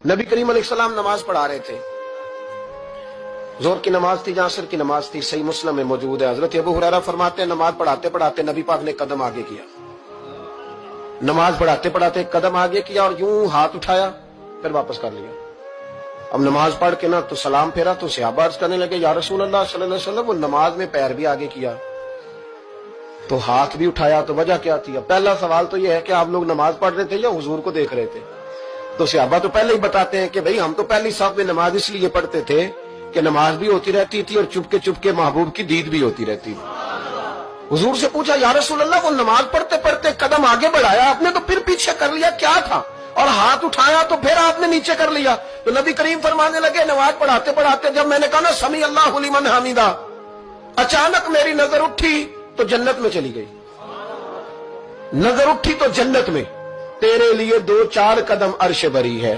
نبی کریم علیہ السلام نماز پڑھا رہے تھے، ظہر کی نماز تھی یا عصر کی نماز تھی، صحیح مسلم میں موجود ہے۔ حضرت ابو ہریرہ فرماتے ہیں نماز پڑھاتے پڑھاتے نبی پاک نے قدم آگے کیا، نماز پڑھاتے پڑھاتے قدم آگے کیا اور یوں ہاتھ اٹھایا پھر واپس کر لیا۔ اب نماز پڑھ کے نا تو سلام پھیرا تو صحابہ عرض کرنے لگے یا رسول اللہ صلی اللہ علیہ وسلم، وہ نماز میں پیر بھی آگے کیا تو ہاتھ بھی اٹھایا، تو وجہ کیا تھی؟ پہلا سوال تو یہ ہے کہ آپ لوگ نماز پڑھ رہے تھے یا حضور کو دیکھ رہے تھے؟ تو صحابہ تو پہلے ہی بتاتے ہیں کہ بھئی ہم تو پہلی صف میں نماز اس لیے پڑھتے تھے کہ نماز بھی ہوتی رہتی تھی اور چپ کے محبوب کی دید بھی ہوتی رہتی تھی۔ حضور سے پوچھا یا رسول اللہ، وہ نماز پڑھتے پڑھتے قدم آگے بڑھایا آپ نے تو پھر پیچھے کر لیا، کیا تھا؟ اور ہاتھ اٹھایا تو پھر آپ نے نیچے کر لیا۔ تو نبی کریم فرمانے لگے نماز پڑھاتے پڑھاتے جب میں نے کہا نا سمی اللہ لمن حمیدہ، اچانک میری نظر اٹھی تو جنت میں چلی گئی، نظر اٹھی تو جنت میں، تیرے لیے 2-4 قدم عرش بری ہے۔